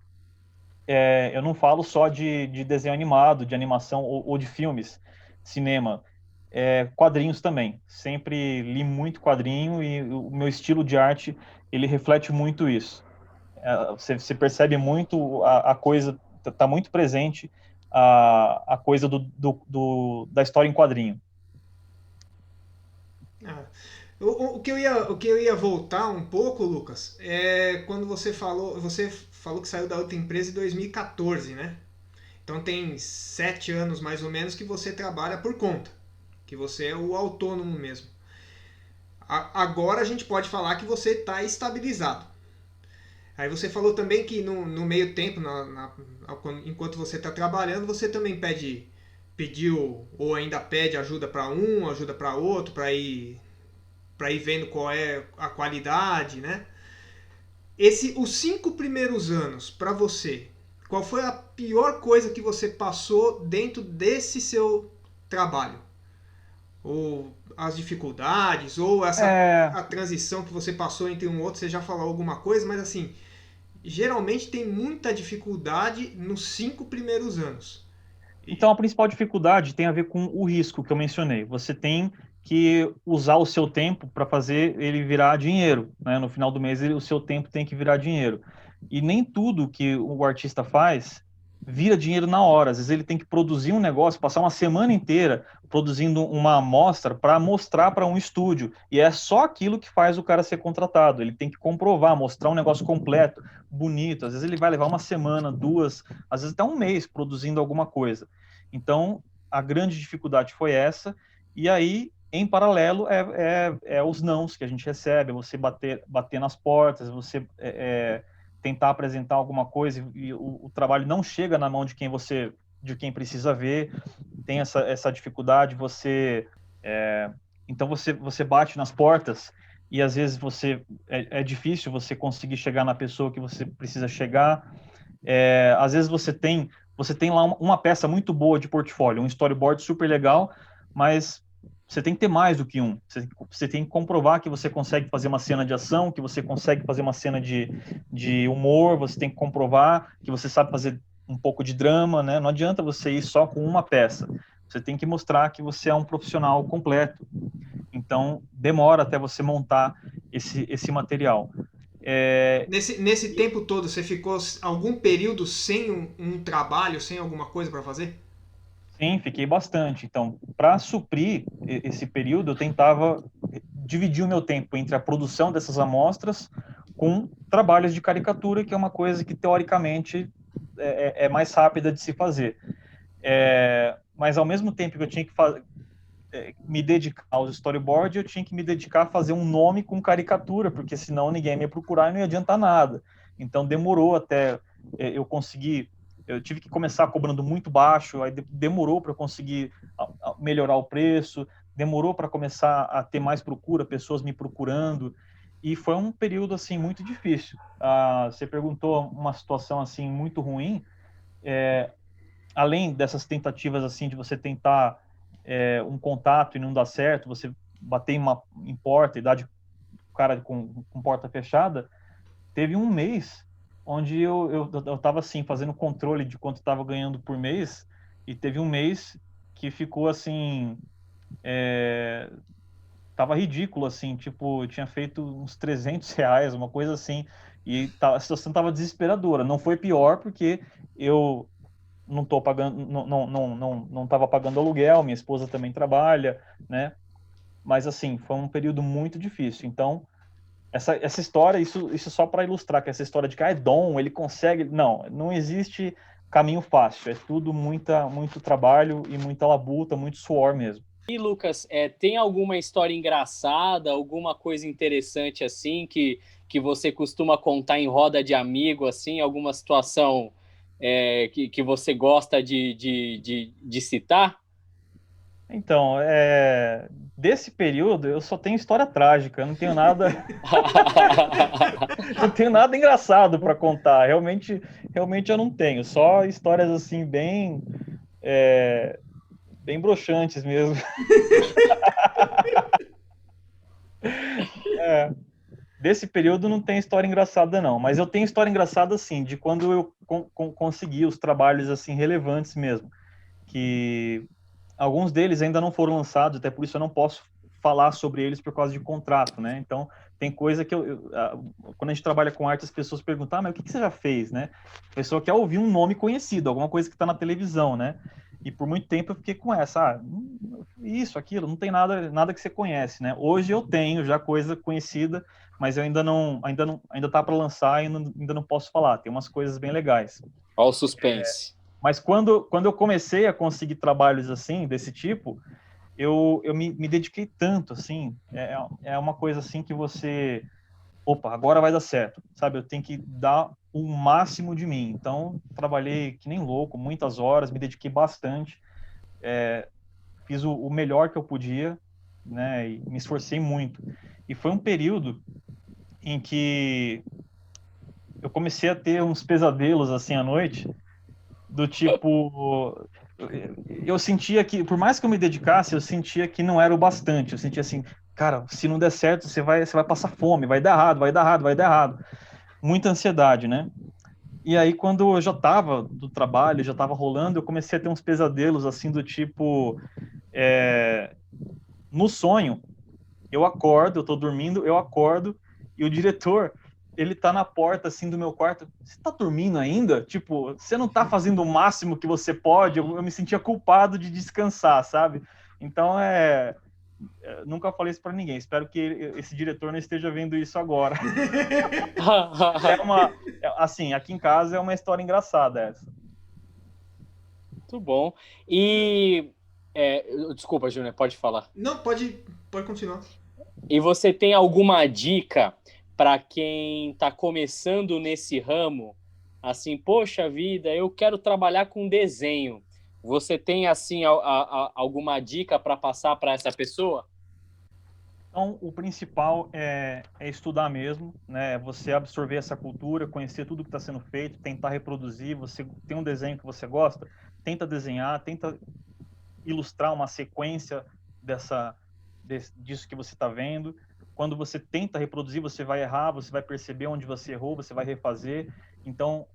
eu não falo só de desenho animado, de animação ou de filmes, cinema, quadrinhos também. Sempre li muito quadrinho e o meu estilo de arte ele reflete muito isso. Você percebe muito a coisa, está muito presente a coisa da história em quadrinho. Ah, O que eu ia voltar um pouco, Lucas, é quando você falou que saiu da outra empresa em 2014, né? Então tem 7 anos mais ou menos que você trabalha por conta, que você é o autônomo mesmo. Agora a gente pode falar que você está estabilizado. Aí você falou também que no meio tempo, enquanto você está trabalhando, você também pediu ou ainda pede ajuda para um, ajuda para outro, para ir vendo qual é a qualidade, né? Os 5 primeiros anos para você, qual foi a pior coisa que você passou dentro desse seu trabalho? Ou as dificuldades, ou a transição que você passou entre um outro, você já falou alguma coisa, mas assim, geralmente tem muita dificuldade nos 5 primeiros anos. Então, a principal dificuldade tem a ver com o risco que eu mencionei. Você tem que usar o seu tempo para fazer ele virar dinheiro, né? No final do mês, o seu tempo tem que virar dinheiro. E nem tudo que o artista faz vira dinheiro na hora. Às vezes ele tem que produzir um negócio, passar uma semana inteira produzindo uma amostra para mostrar para um estúdio. E é só aquilo que faz o cara ser contratado. Ele tem que comprovar, mostrar um negócio completo, bonito. Às vezes ele vai levar uma semana, duas, às vezes até um mês produzindo alguma coisa. Então, a grande dificuldade foi essa. E aí, em paralelo, é os nãos que a gente recebe, você bater nas portas, você tentar apresentar alguma coisa e o trabalho não chega na mão de quem precisa ver, tem essa dificuldade, então você bate nas portas e às vezes é difícil você conseguir chegar na pessoa que você precisa chegar, às vezes você tem lá uma peça muito boa de portfólio, um storyboard super legal, mas você tem que ter mais do que um. Você tem que comprovar que você consegue fazer uma cena de ação, que você consegue fazer uma cena de humor, você tem que comprovar que você sabe fazer um pouco de drama, né? Não adianta você ir só com uma peça. Você tem que mostrar que você é um profissional completo. Então, demora até você montar esse material. Nesse tempo todo, você ficou algum período sem um trabalho, sem alguma coisa para fazer? Sim, fiquei bastante. Então, para suprir esse período, eu tentava dividir o meu tempo entre a produção dessas amostras com trabalhos de caricatura, que é uma coisa que, teoricamente, é mais rápida de se fazer. Mas, ao mesmo tempo que eu tinha que me dedicar aos storyboards, eu tinha que me dedicar a fazer um nome com caricatura, porque senão ninguém ia procurar e não ia adiantar nada. Então, demorou até eu conseguir. Eu tive que começar cobrando muito baixo, aí demorou para eu conseguir melhorar o preço, demorou para começar a ter mais procura, pessoas me procurando, e foi um período assim muito difícil. Você perguntou uma situação assim muito ruim, além dessas tentativas assim de você tentar um contato e não dar certo, você bater em porta e dar de cara com porta fechada, teve um mês onde eu estava assim, fazendo controle de quanto estava ganhando por mês, e teve um mês que ficou assim, tava ridículo, assim, tipo, eu tinha feito uns R$ 300, uma coisa assim, e a situação tava desesperadora. Não foi pior porque eu não tô pagando, não tava pagando aluguel, minha esposa também trabalha, né? Mas assim, foi um período muito difícil. Então, essa história, isso só para ilustrar que essa história de que é dom, ele consegue. Não existe caminho fácil. É tudo muito trabalho e muita labuta, muito suor mesmo. E, Lucas, tem alguma história engraçada, alguma coisa interessante assim que você costuma contar em roda de amigo, assim, alguma situação que você gosta de citar? Então, desse período eu só tenho história trágica, eu não tenho nada, não tenho nada engraçado para contar. Realmente eu não tenho, só histórias assim bem broxantes mesmo. Desse período não tem história engraçada não, mas eu tenho história engraçada assim de quando eu consegui os trabalhos assim relevantes mesmo, que alguns deles ainda não foram lançados, até por isso eu não posso falar sobre eles por causa de contrato, né? Então, tem coisa que quando a gente trabalha com arte, as pessoas perguntam, mas o que você já fez, né? A pessoa quer ouvir um nome conhecido, alguma coisa que está na televisão, né? E por muito tempo eu fiquei com essa, isso, aquilo, não tem nada que você conhece, né? Hoje eu tenho já coisa conhecida, mas eu ainda tá para lançar e ainda não posso falar. Tem umas coisas bem legais. Olha o suspense. Mas quando eu comecei a conseguir trabalhos assim, desse tipo, eu me dediquei tanto, assim, é uma coisa assim que você, opa, agora vai dar certo, sabe? Eu tenho que dar o máximo de mim. Então, trabalhei que nem louco, muitas horas, me dediquei bastante, fiz o melhor que eu podia, né? E me esforcei muito. E foi um período em que eu comecei a ter uns pesadelos, assim, à noite, do tipo, eu sentia que, por mais que eu me dedicasse, eu sentia que não era o bastante. Eu sentia assim, cara, se não der certo, você vai passar fome, vai dar errado, vai dar errado, vai dar errado. Muita ansiedade, né? E aí, quando eu já tava do trabalho, já tava rolando, eu comecei a ter uns pesadelos, assim, do tipo, no sonho, eu tô dormindo, eu acordo, e o diretor, ele tá na porta, assim, do meu quarto. Você tá dormindo ainda? Tipo, você não tá fazendo o máximo que você pode? Eu me sentia culpado de descansar, sabe? Então, nunca falei isso pra ninguém. Espero que esse diretor não esteja vendo isso agora. Assim, aqui em casa é uma história engraçada essa. Muito bom. E... desculpa, Júnior, pode falar. Não, pode continuar. E você tem alguma dica para quem está começando nesse ramo? Assim, poxa vida, eu quero trabalhar com desenho. Você tem, assim, alguma dica para passar para essa pessoa? Então, o principal é estudar mesmo, né? Você absorver essa cultura, conhecer tudo que está sendo feito, tentar reproduzir. Você tem um desenho que você gosta, tenta desenhar, tenta ilustrar uma sequência disso que você está vendo. Quando você tenta reproduzir, você vai errar, você vai perceber onde você errou, você vai refazer. Então,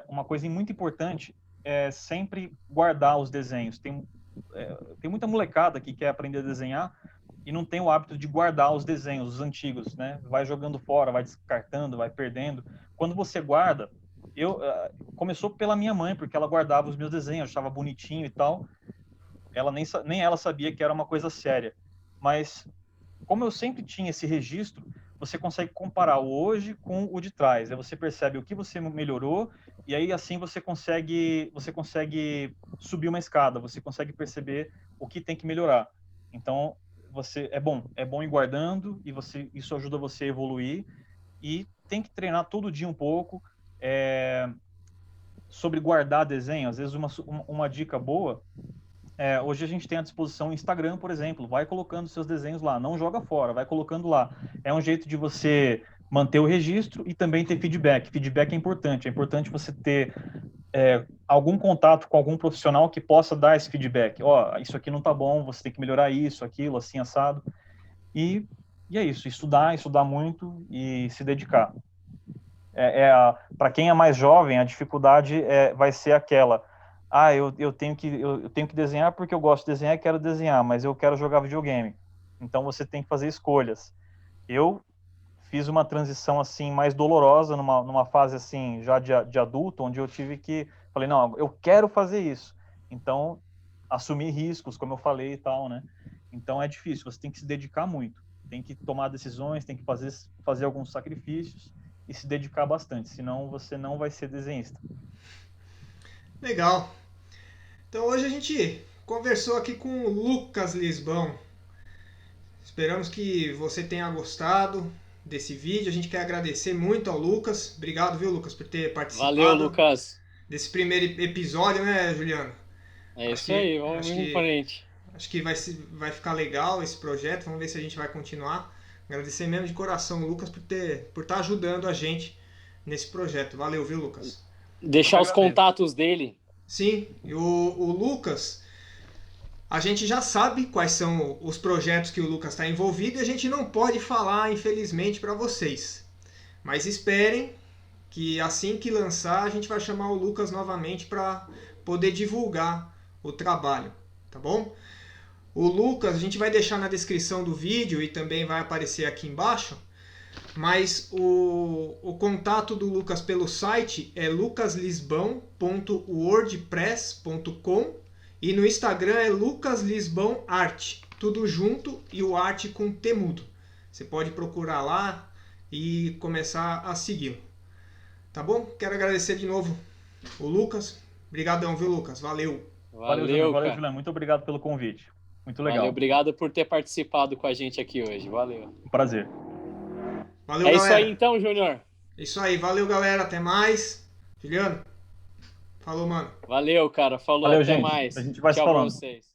uma coisa muito importante é sempre guardar os desenhos. Tem muita molecada que quer aprender a desenhar e não tem o hábito de guardar os desenhos, os antigos, né? Vai jogando fora, vai descartando, vai perdendo. Quando você guarda, começou pela minha mãe, porque ela guardava os meus desenhos, achava bonitinho e tal. Ela nem ela sabia que era uma coisa séria. Mas como eu sempre tinha esse registro, você consegue comparar o hoje com o de trás. Aí você percebe o que você melhorou e aí assim você consegue subir uma escada, você consegue perceber o que tem que melhorar. Então, é bom ir guardando e isso ajuda você a evoluir e tem que treinar todo dia um pouco sobre guardar desenho. Às vezes uma dica boa, hoje a gente tem à disposição o Instagram, por exemplo, vai colocando seus desenhos lá, não joga fora, vai colocando lá. É um jeito de você manter o registro e também ter feedback. Feedback é importante você ter algum contato com algum profissional que possa dar esse feedback. Isso aqui não tá bom, você tem que melhorar isso, aquilo, assim, assado. E é isso, estudar muito e se dedicar. Para quem é mais jovem, a dificuldade vai ser aquela: eu tenho que desenhar porque eu gosto de desenhar e quero desenhar, mas eu quero jogar videogame. Então você tem que fazer escolhas. Eu fiz uma transição assim mais dolorosa numa fase assim já de adulto, onde eu falei, não, eu quero fazer isso. Então assumir riscos, como eu falei e tal, né? Então é difícil, você tem que se dedicar muito, tem que tomar decisões, tem que fazer alguns sacrifícios e se dedicar bastante, senão você não vai ser desenhista. Legal. Então hoje a gente conversou aqui com o Lucas Lisbão. Esperamos que você tenha gostado desse vídeo. A gente quer agradecer muito ao Lucas. Obrigado, viu, Lucas, por ter participado. Valeu, Lucas. Desse primeiro episódio, né, Juliano? Isso aí, vamos em frente. Acho que vai ficar legal esse projeto. Vamos ver se a gente vai continuar. Agradecer mesmo de coração o Lucas por estar ajudando a gente nesse projeto. Valeu, viu, Lucas? Deixar os contatos dele. Sim, e o Lucas, a gente já sabe quais são os projetos que o Lucas está envolvido e a gente não pode falar, infelizmente, para vocês. Mas esperem que assim que lançar, a gente vai chamar o Lucas novamente para poder divulgar o trabalho, tá bom? O Lucas, a gente vai deixar na descrição do vídeo e também vai aparecer aqui embaixo, mas o contato do Lucas pelo site é lucaslisbão.wordpress.com E no Instagram é Lucas Lisbão Arte, tudo junto e o arte com T mudo. Você pode procurar lá e começar a segui-lo. Tá bom? Quero agradecer de novo o Lucas. Obrigadão, viu, Lucas? Valeu. Valeu, Júnior. Valeu, cara. Juliano. Muito obrigado pelo convite. Muito legal. Valeu, obrigado por ter participado com a gente aqui hoje. Valeu. Um prazer. Valeu, É galera. isso aí então, Júnior. É isso aí. Valeu, galera. Até mais. Juliano. Falou, mano. Valeu, cara. Falou, Valeu, até gente. mais. A gente vai se Tchau pra falando. vocês.